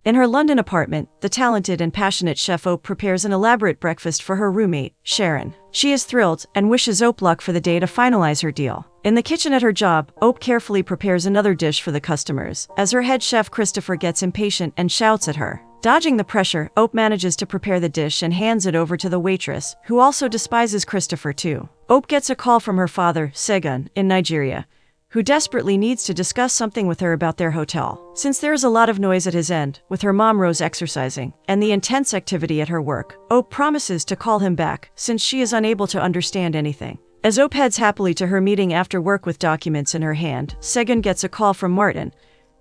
In her London apartment, the talented and passionate chef Ope prepares an elaborate breakfast for her roommate, Sharon. She is thrilled and wishes Ope luck for the day to finalize her deal. In the kitchen at her job, Ope carefully prepares another dish for the customers, as her head chef Christopher gets impatient and shouts at her. Dodging the pressure, Ope manages to prepare the dish and hands it over to the waitress, who also despises Christopher too. Ope gets a call from her father, Segun, in Nigeria, who desperately needs to discuss something with her about their hotel. Since there is a lot of noise at his end, with her mom Rose exercising, and the intense activity at her work, Ope promises to call him back, since she is unable to understand anything. As Ope heads happily to her meeting after work with documents in her hand, Segun gets a call from Martin,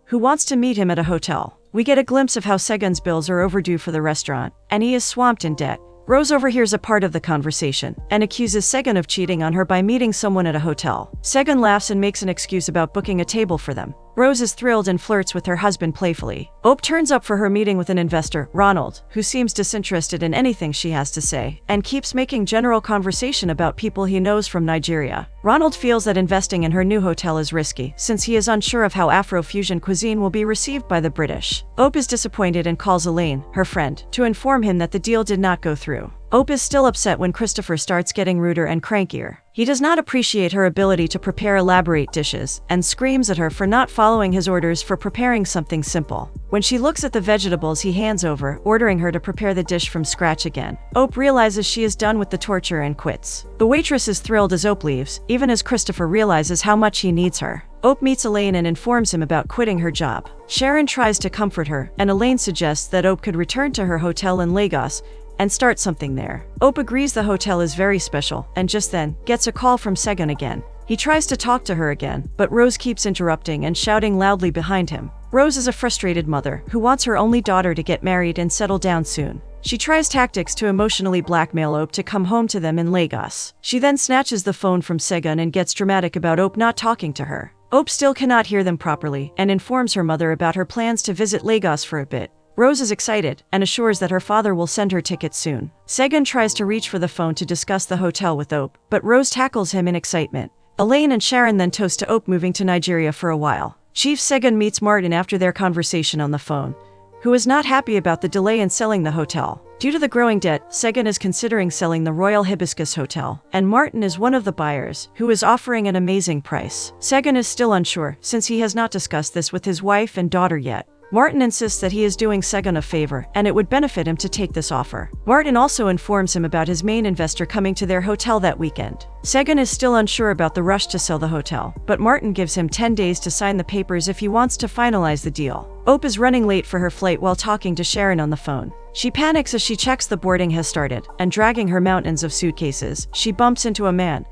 who wants to meet him at a hotel. We get a glimpse of how Segun's bills are overdue for the restaurant, and he is swamped in debt. Rose overhears a part of the conversation and accuses Segun of cheating on her by meeting someone at a hotel. Segun laughs and makes an excuse about booking a table for them. Rose is thrilled and flirts with her husband playfully. Ope turns up for her meeting with an investor, Ronald, who seems disinterested in anything she has to say, and keeps making general conversation about people he knows from Nigeria. Ronald feels that investing in her new hotel is risky, since he is unsure of how Afro-fusion cuisine will be received by the British. Ope is disappointed and calls Elaine, her friend, to inform him that the deal did not go through. Ope is still upset when Christopher starts getting ruder and crankier. He does not appreciate her ability to prepare elaborate dishes, and screams at her for not following his orders for preparing something simple. When she looks at the vegetables he hands over, ordering her to prepare the dish from scratch again, Ope realizes she is done with the torture and quits. The waitress is thrilled as Ope leaves, even as Christopher realizes how much he needs her. Ope meets Elaine and informs him about quitting her job. Sharon tries to comfort her, and Elaine suggests that Ope could return to her hotel in Lagos and start something there. Ope agrees the hotel is very special, and just then, gets a call from Segun again. He tries to talk to her again, but Rose keeps interrupting and shouting loudly behind him. Rose is a frustrated mother who wants her only daughter to get married and settle down soon. She tries tactics to emotionally blackmail Ope to come home to them in Lagos. She then snatches the phone from Segun and gets dramatic about Ope not talking to her. Ope still cannot hear them properly and informs her mother about her plans to visit Lagos for a bit. Rose is excited and assures that her father will send her tickets soon. Segun tries to reach for the phone to discuss the hotel with Ope, but Rose tackles him in excitement. Elaine and Sharon then toast to Ope moving to Nigeria for a while. Chief Segun meets Martin after their conversation on the phone, who is not happy about the delay in selling the hotel. Due to the growing debt, Segun is considering selling the Royal Hibiscus Hotel, and Martin is one of the buyers, who is offering an amazing price. Segun is still unsure, since he has not discussed this with his wife and daughter yet. Martin insists that he is doing Segun a favor, and it would benefit him to take this offer. Martin also informs him about his main investor coming to their hotel that weekend. Segun is still unsure about the rush to sell the hotel, but Martin gives him 10 days to sign the papers if he wants to finalize the deal. Ope is running late for her flight while talking to Sharon on the phone. She panics as she checks the boarding has started, and dragging her mountains of suitcases, she bumps into a man,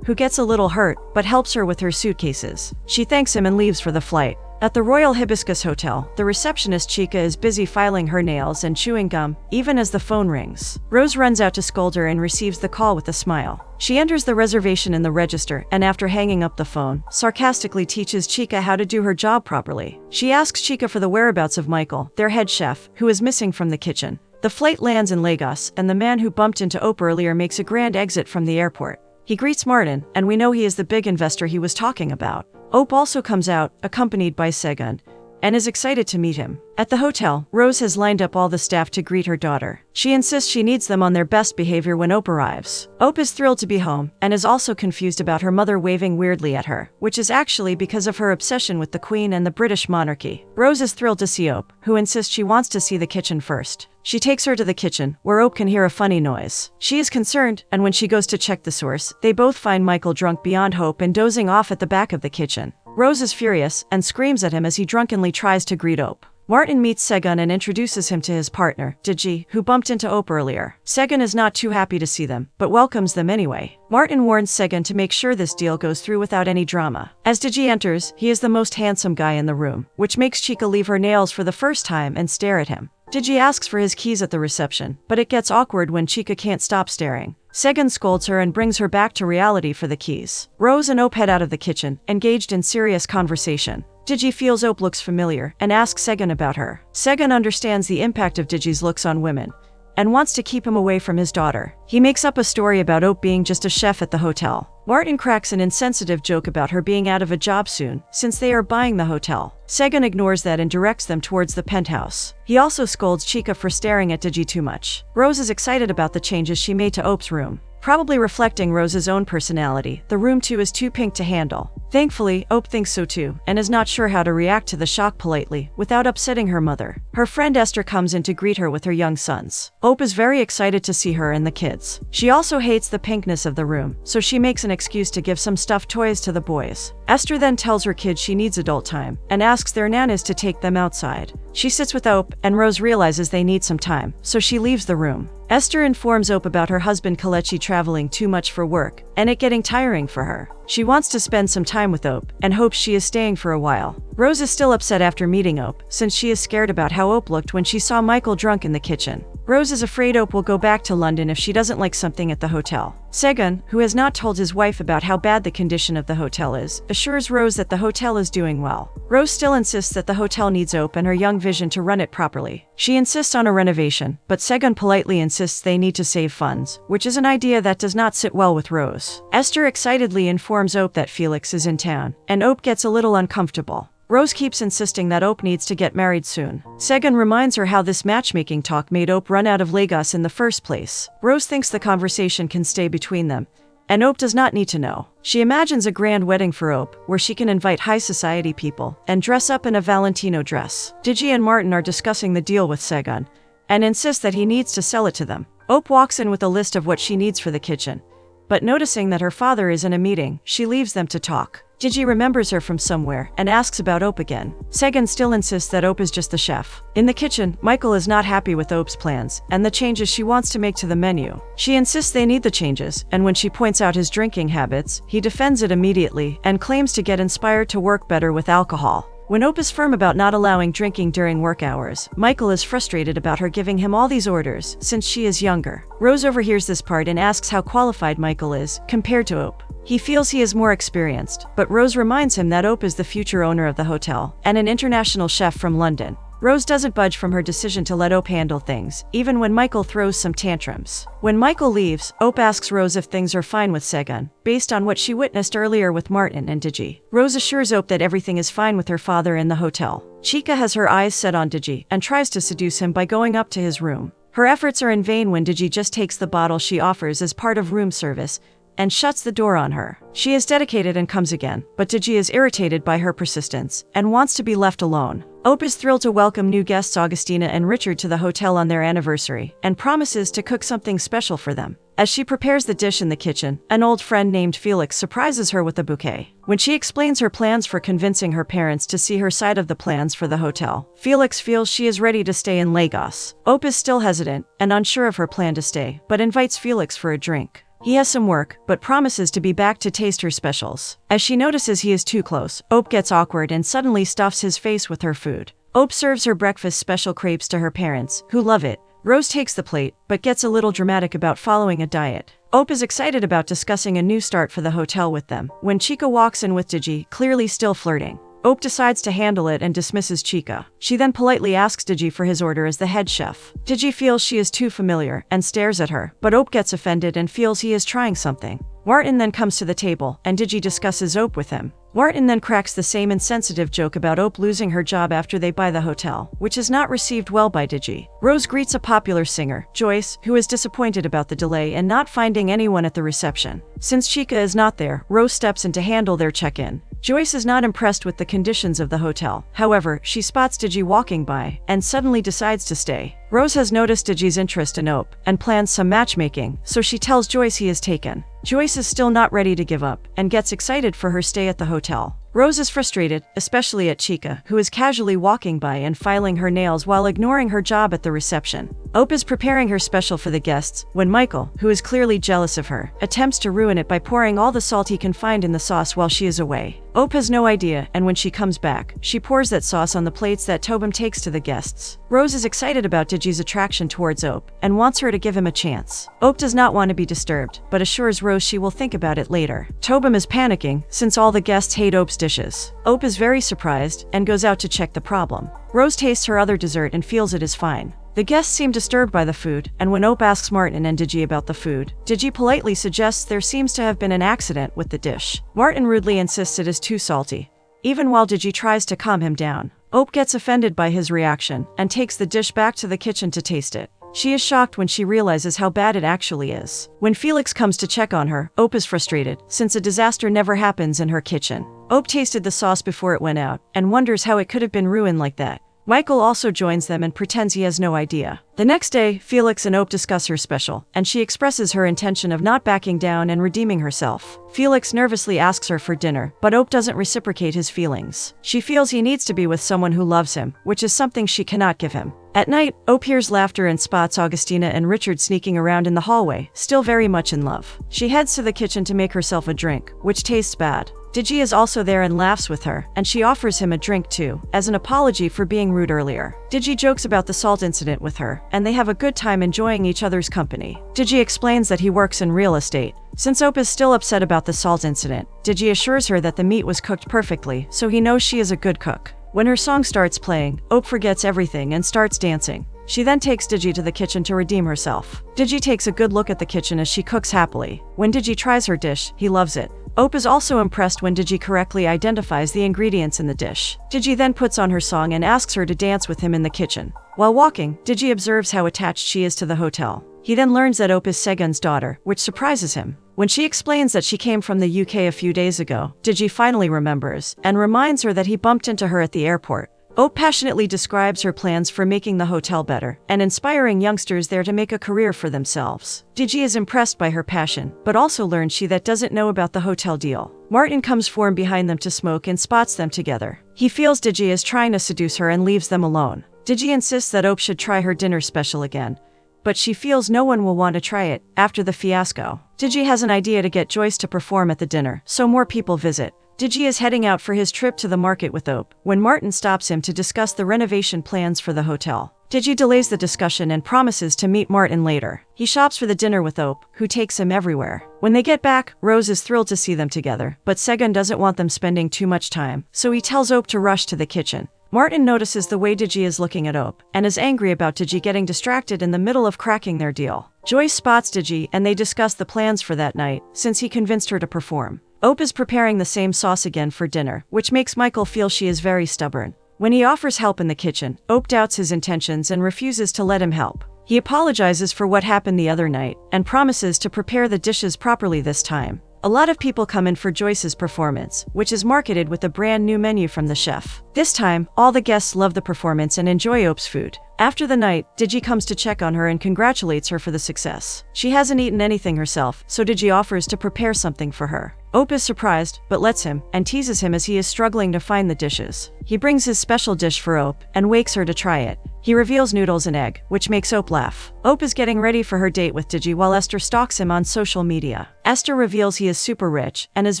who gets a little hurt, but helps her with her suitcases. She thanks him and leaves for the flight. At the Royal Hibiscus Hotel, the receptionist Chica is busy filing her nails and chewing gum, even as the phone rings. Rose runs out to scold her and receives the call with a smile. She enters the reservation in the register and after hanging up the phone, sarcastically teaches Chica how to do her job properly. She asks Chica for the whereabouts of Michael, their head chef, who is missing from the kitchen. The flight lands in Lagos, and the man who bumped into Ope earlier makes a grand exit from the airport. He greets Martin, and we know he is the big investor he was talking about. Ope also comes out, accompanied by Segun, and is excited to meet him. At the hotel, Rose has lined up all the staff to greet her daughter. She insists she needs them on their best behavior when Ope arrives. Ope is thrilled to be home, and is also confused about her mother waving weirdly at her, which is actually because of her obsession with the Queen and the British monarchy. Rose is thrilled to see Ope, who insists she wants to see the kitchen first. She takes her to the kitchen, where Ope can hear a funny noise. She is concerned, and when she goes to check the source, they both find Michael drunk beyond hope and dozing off at the back of the kitchen. Rose is furious, and screams at him as he drunkenly tries to greet Ope. Martin meets Segun and introduces him to his partner, Deji, who bumped into Ope earlier. Segun is not too happy to see them, but welcomes them anyway. Martin warns Segun to make sure this deal goes through without any drama. As Deji enters, he is the most handsome guy in the room, which makes Chica leave her nails for the first time and stare at him. Deji asks for his keys at the reception, but it gets awkward when Chica can't stop staring. Segun scolds her and brings her back to reality for the keys. Rose and Ope head out of the kitchen, engaged in serious conversation. Deji feels Ope looks familiar and asks Segun about her. Segun understands the impact of Deji's looks on women and wants to keep him away from his daughter. He makes up a story about Ope being just a chef at the hotel. Martin cracks an insensitive joke about her being out of a job soon, since they are buying the hotel. Segun ignores that and directs them towards the penthouse. He also scolds Chika for staring at Digi too much. Rose is excited about the changes she made to Ope's room. Probably reflecting Rose's own personality, the room too is too pink to handle. Thankfully, Ope thinks so too, and is not sure how to react to the shock politely, without upsetting her mother. Her friend Esther comes in to greet her with her young sons. Ope is very excited to see her and the kids. She also hates the pinkness of the room, so she makes an excuse to give some stuffed toys to the boys. Esther then tells her kids she needs adult time, and asks their nanas to take them outside. She sits with Ope, and Rose realizes they need some time, so she leaves the room. Esther informs Ope about her husband Kalechi traveling too much for work, and it getting tiring for her. She wants to spend some time with Ope, and hopes she is staying for a while. Rose is still upset after meeting Ope, since she is scared about how Ope looked when she saw Michael drunk in the kitchen. Rose is afraid Ope will go back to London if she doesn't like something at the hotel. Segun, who has not told his wife about how bad the condition of the hotel is, assures Rose that the hotel is doing well. Rose still insists that the hotel needs Ope and her young vision to run it properly. She insists on a renovation, but Segun politely insists they need to save funds, which is an idea that does not sit well with Rose. Esther excitedly informs Ope that Felix is in town, and Ope gets a little uncomfortable. Rose keeps insisting that Ope needs to get married soon. Segun reminds her how this matchmaking talk made Ope run out of Lagos in the first place. Rose thinks the conversation can stay between them, and Ope does not need to know. She imagines a grand wedding for Ope, where she can invite high society people and dress up in a Valentino dress. Digi and Martin are discussing the deal with Segun, and insist that he needs to sell it to them. Ope walks in with a list of what she needs for the kitchen, but noticing that her father is in a meeting, she leaves them to talk. Digi remembers her from somewhere and asks about Ope again. Segun still insists that Ope is just the chef. In the kitchen, Michael is not happy with Ope's plans and the changes she wants to make to the menu. She insists they need the changes, and when she points out his drinking habits, he defends it immediately and claims to get inspired to work better with alcohol. When Ope is firm about not allowing drinking during work hours, Michael is frustrated about her giving him all these orders since she is younger. Rose overhears this part and asks how qualified Michael is compared to Ope. He feels he is more experienced, but Rose reminds him that Ope is the future owner of the hotel and an international chef from London. Rose doesn't budge from her decision to let Ope handle things, even when Michael throws some tantrums. When Michael leaves, Ope asks Rose if things are fine with Segun, based on what she witnessed earlier with Martin and Digi. Rose assures Ope that everything is fine with her father in the hotel. Chika has her eyes set on Digi and tries to seduce him by going up to his room. Her efforts are in vain when Digi just takes the bottle she offers as part of room service and shuts the door on her. She is dedicated and comes again, but Digi is irritated by her persistence and wants to be left alone. Ope is thrilled to welcome new guests Augustina and Richard to the hotel on their anniversary and promises to cook something special for them. As she prepares the dish in the kitchen, an old friend named Felix surprises her with a bouquet. When she explains her plans for convincing her parents to see her side of the plans for the hotel, Felix feels she is ready to stay in Lagos. Ope is still hesitant and unsure of her plan to stay, but invites Felix for a drink. He has some work, but promises to be back to taste her specials. As she notices he is too close, Ope gets awkward and suddenly stuffs his face with her food. Ope serves her breakfast special crepes to her parents, who love it. Rose takes the plate, but gets a little dramatic about following a diet. Ope is excited about discussing a new start for the hotel with them, when Chika walks in with Digi, clearly still flirting. Ope decides to handle it and dismisses Chika. She then politely asks Digi for his order as the head chef. Digi feels she is too familiar and stares at her, but Ope gets offended and feels he is trying something. Martin then comes to the table, and Digi discusses Ope with him. Martin then cracks the same insensitive joke about Ope losing her job after they buy the hotel, which is not received well by Digi. Rose greets a popular singer, Joyce, who is disappointed about the delay and not finding anyone at the reception. Since Chika is not there, Rose steps in to handle their check-in. Joyce is not impressed with the conditions of the hotel. However, she spots Digi walking by and suddenly decides to stay. Rose has noticed Digi's interest in Ope and plans some matchmaking, so she tells Joyce he is taken. Joyce is still not ready to give up and gets excited for her stay at the hotel. Rose is frustrated, especially at Chika, who is casually walking by and filing her nails while ignoring her job at the reception. Ope is preparing her special for the guests when Michael, who is clearly jealous of her, attempts to ruin it by pouring all the salt he can find in the sauce while she is away. Ope has no idea, and when she comes back, she pours that sauce on the plates that Tobin takes to the guests. Rose is excited about Digi's attraction towards Ope and wants her to give him a chance. Ope does not want to be disturbed, but assures Rose she will think about it later. Tobin is panicking since all the guests hate Ope's dishes. Ope is very surprised and goes out to check the problem. Rose tastes her other dessert and feels it is fine. The guests seem disturbed by the food, and when Ope asks Martin and Digi about the food, Digi politely suggests there seems to have been an accident with the dish. Martin rudely insists it is too salty. Even while Digi tries to calm him down, Ope gets offended by his reaction and takes the dish back to the kitchen to taste it. She is shocked when she realizes how bad it actually is. When Felix comes to check on her, Ope is frustrated, since a disaster never happens in her kitchen. Ope tasted the sauce before it went out, and wonders how it could have been ruined like that. Michael also joins them and pretends he has no idea. The next day, Felix and Ope discuss her special, and she expresses her intention of not backing down and redeeming herself. Felix nervously asks her for dinner, but Ope doesn't reciprocate his feelings. She feels he needs to be with someone who loves him, which is something she cannot give him. At night, Ope hears laughter and spots Augustina and Richard sneaking around in the hallway, still very much in love. She heads to the kitchen to make herself a drink, which tastes bad. Digi is also there and laughs with her, and she offers him a drink too, as an apology for being rude earlier. Digi jokes about the salt incident with her, and they have a good time enjoying each other's company. Digi explains that he works in real estate. Since Ope is still upset about the salt incident, Digi assures her that the meat was cooked perfectly, so he knows she is a good cook. When her song starts playing, Ope forgets everything and starts dancing. She then takes Digi to the kitchen to redeem herself. Digi takes a good look at the kitchen as she cooks happily. When Digi tries her dish, he loves it. Ope is also impressed when Digi correctly identifies the ingredients in the dish. Digi then puts on her song and asks her to dance with him in the kitchen. While walking, Digi observes how attached she is to the hotel. He then learns that Ope is Segun's daughter, which surprises him. When she explains that she came from the UK a few days ago, Digi finally remembers, and reminds her that he bumped into her at the airport. Ope passionately describes her plans for making the hotel better, and inspiring youngsters there to make a career for themselves. Digi is impressed by her passion, but also learns she that doesn't know about the hotel deal. Martin comes from behind them to smoke and spots them together. He feels Digi is trying to seduce her and leaves them alone. Digi insists that Ope should try her dinner special again, but she feels no one will want to try it after the fiasco. Digi has an idea to get Joyce to perform at the dinner, so more people visit. Digi is heading out for his trip to the market with Ope, when Martin stops him to discuss the renovation plans for the hotel. Digi delays the discussion and promises to meet Martin later. He shops for the dinner with Ope, who takes him everywhere. When they get back, Rose is thrilled to see them together, but Segun doesn't want them spending too much time, so he tells Ope to rush to the kitchen. Martin notices the way Digi is looking at Ope, and is angry about Digi getting distracted in the middle of cracking their deal. Joyce spots Digi and they discuss the plans for that night, since he convinced her to perform. Ope is preparing the same sauce again for dinner, which makes Michael feel she is very stubborn. When he offers help in the kitchen, Ope doubts his intentions and refuses to let him help. He apologizes for what happened the other night, and promises to prepare the dishes properly this time. A lot of people come in for Joyce's performance, which is marketed with a brand new menu from the chef. This time, all the guests love the performance and enjoy Ope's food. After the night, Digi comes to check on her and congratulates her for the success. She hasn't eaten anything herself, so Digi offers to prepare something for her. Ope is surprised, but lets him, and teases him as he is struggling to find the dishes. He brings his special dish for Ope, and wakes her to try it. He reveals noodles and egg, which makes Ope laugh. Ope is getting ready for her date with Digi while Esther stalks him on social media. Esther reveals he is super rich, and is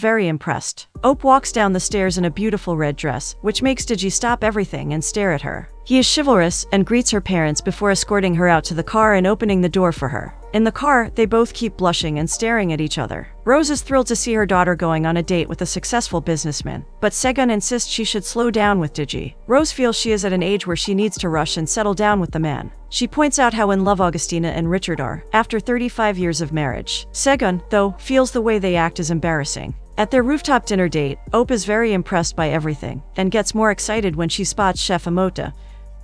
very impressed. Ope walks down the stairs in a beautiful red dress, which makes Digi stop everything and stare at her. He is chivalrous and greets her parents before escorting her out to the car and opening the door for her. In the car, they both keep blushing and staring at each other. Rose is thrilled to see her daughter going on a date with a successful businessman, but Segun insists she should slow down with Digi. Rose feels she is at an age where she needs to rush and settle down with the man. She points out how in love Augustina and Richard are, after 35 years of marriage. Segun, though, feels the way they act is embarrassing. At their rooftop dinner date, Ope is very impressed by everything, and gets more excited when she spots Chef Amota,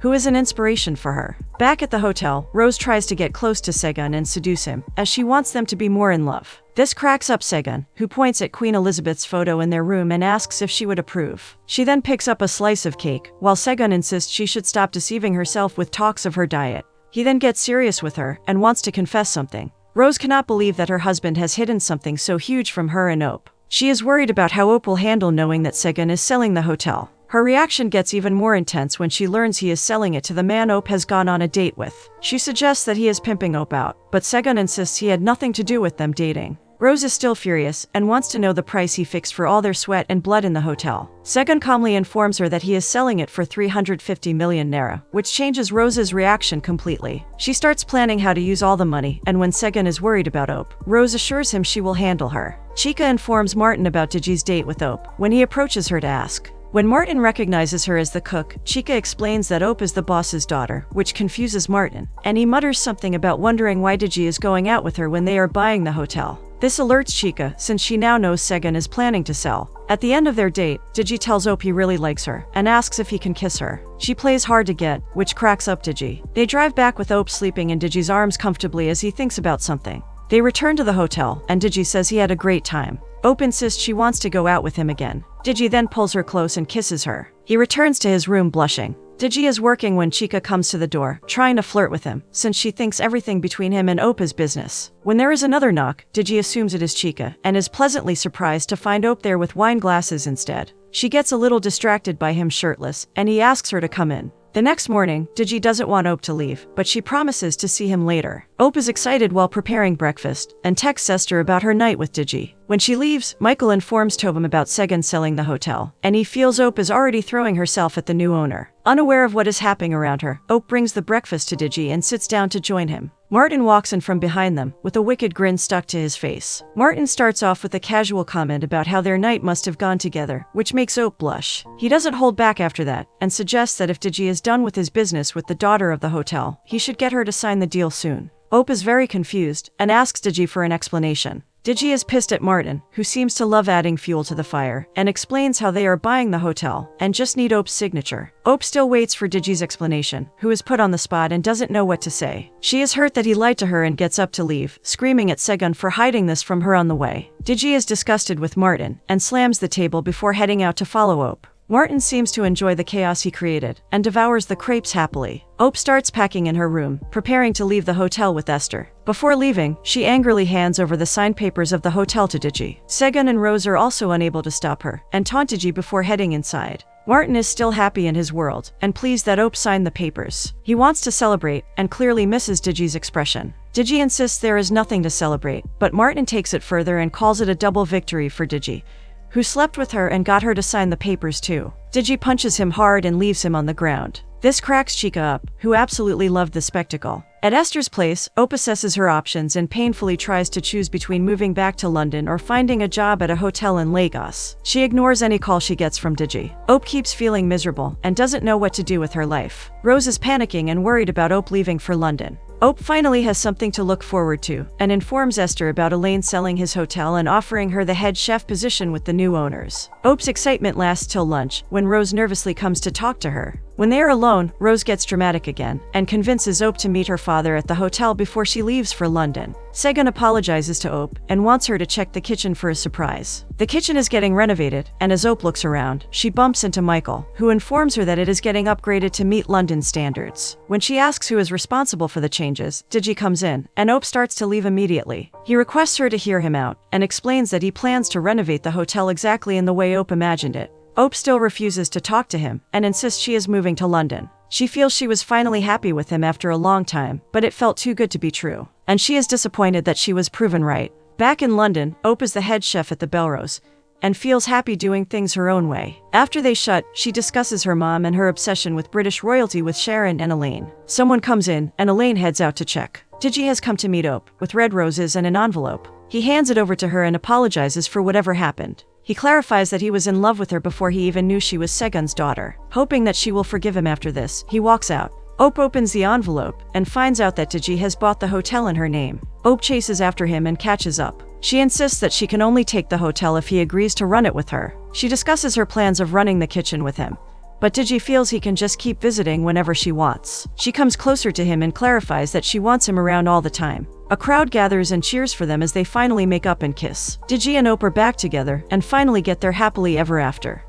who is an inspiration for her. Back at the hotel, Rose tries to get close to Segun and seduce him, as she wants them to be more in love. This cracks up Segun, who points at Queen Elizabeth's photo in their room and asks if she would approve. She then picks up a slice of cake, while Segun insists she should stop deceiving herself with talks of her diet. He then gets serious with her, and wants to confess something. Rose cannot believe that her husband has hidden something so huge from her and Ope. She is worried about how Ope will handle knowing that Segun is selling the hotel. Her reaction gets even more intense when she learns he is selling it to the man Ope has gone on a date with. She suggests that he is pimping Ope out, but Segun insists he had nothing to do with them dating. Rose is still furious, and wants to know the price he fixed for all their sweat and blood in the hotel. Segun calmly informs her that he is selling it for 350 million naira, which changes Rose's reaction completely. She starts planning how to use all the money, and when Segun is worried about Ope, Rose assures him she will handle her. Chica informs Martin about Digi's date with Ope, when he approaches her to ask, When Martin recognizes her as the cook, Chica explains that Ope is the boss's daughter, which confuses Martin, and he mutters something about wondering why Digi is going out with her when they are buying the hotel. This alerts Chica, since she now knows Segun is planning to sell. At the end of their date, Digi tells Ope he really likes her, and asks if he can kiss her. She plays hard to get, which cracks up Digi. They drive back with Ope sleeping in Digi's arms comfortably as he thinks about something. They return to the hotel, and Digi says he had a great time. Ope insists she wants to go out with him again. Digi then pulls her close and kisses her. He returns to his room blushing. Digi is working when Chica comes to the door, trying to flirt with him, since she thinks everything between him and Ope is business. When there is another knock, Digi assumes it is Chica, and is pleasantly surprised to find Ope there with wine glasses instead. She gets a little distracted by him shirtless, and he asks her to come in. The next morning, Digi doesn't want Ope to leave, but she promises to see him later. Ope is excited while preparing breakfast, and texts Esther about her night with Digi. When she leaves, Michael informs Tobin about Segun selling the hotel, and he feels Ope is already throwing herself at the new owner. Unaware of what is happening around her, Ope brings the breakfast to Digi and sits down to join him. Martin walks in from behind them, with a wicked grin stuck to his face. Martin starts off with a casual comment about how their night must have gone together, which makes Ope blush. He doesn't hold back after that, and suggests that if Digi is done with his business with the daughter of the hotel, he should get her to sign the deal soon. Ope is very confused, and asks Digi for an explanation. Digi is pissed at Martin, who seems to love adding fuel to the fire, and explains how they are buying the hotel, and just need Ope's signature. Ope still waits for Digi's explanation, who is put on the spot and doesn't know what to say. She is hurt that he lied to her and gets up to leave, screaming at Segun for hiding this from her on the way. Digi is disgusted with Martin, and slams the table before heading out to follow Ope. Martin seems to enjoy the chaos he created, and devours the crepes happily. Ope starts packing in her room, preparing to leave the hotel with Esther. Before leaving, she angrily hands over the signed papers of the hotel to Digi. Segun and Rose are also unable to stop her, and taunt Digi before heading inside. Martin is still happy in his world, and pleased that Ope signed the papers. He wants to celebrate, and clearly misses Digi's expression. Digi insists there is nothing to celebrate, but Martin takes it further and calls it a double victory for Digi, who slept with her and got her to sign the papers too. Digi punches him hard and leaves him on the ground. This cracks Chica up, who absolutely loved the spectacle. At Esther's place, Ope assesses her options and painfully tries to choose between moving back to London or finding a job at a hotel in Lagos. She ignores any call she gets from Digi. Ope keeps feeling miserable and doesn't know what to do with her life. Rose is panicking and worried about Ope leaving for London. Ope finally has something to look forward to, and informs Esther about Elaine selling his hotel and offering her the head chef position with the new owners. Ope's excitement lasts till lunch, when Rose nervously comes to talk to her. When they are alone, Rose gets dramatic again, and convinces Ope to meet her father at the hotel before she leaves for London. Segun apologizes to Ope, and wants her to check the kitchen for a surprise. The kitchen is getting renovated, and as Ope looks around, she bumps into Michael, who informs her that it is getting upgraded to meet London standards. When she asks who is responsible for the changes, Digi comes in, and Ope starts to leave immediately. He requests her to hear him out, and explains that he plans to renovate the hotel exactly in the way Ope imagined it. Ope still refuses to talk to him, and insists she is moving to London. She feels she was finally happy with him after a long time, but it felt too good to be true. And she is disappointed that she was proven right. Back in London, Ope is the head chef at the Belrose, and feels happy doing things her own way. After they shut, she discusses her mom and her obsession with British royalty with Sharon and Elaine. Someone comes in, and Elaine heads out to check. Digi has come to meet Ope, with red roses and an envelope. He hands it over to her and apologizes for whatever happened. He clarifies that he was in love with her before he even knew she was Segun's daughter. Hoping that she will forgive him after this, he walks out. Ope opens the envelope, and finds out that Digi has bought the hotel in her name. Ope chases after him and catches up. She insists that she can only take the hotel if he agrees to run it with her. She discusses her plans of running the kitchen with him, but Digi feels he can just keep visiting whenever she wants. She comes closer to him and clarifies that she wants him around all the time. A crowd gathers and cheers for them as they finally make up and kiss. Digi and Ope are back together, and finally get their happily ever after.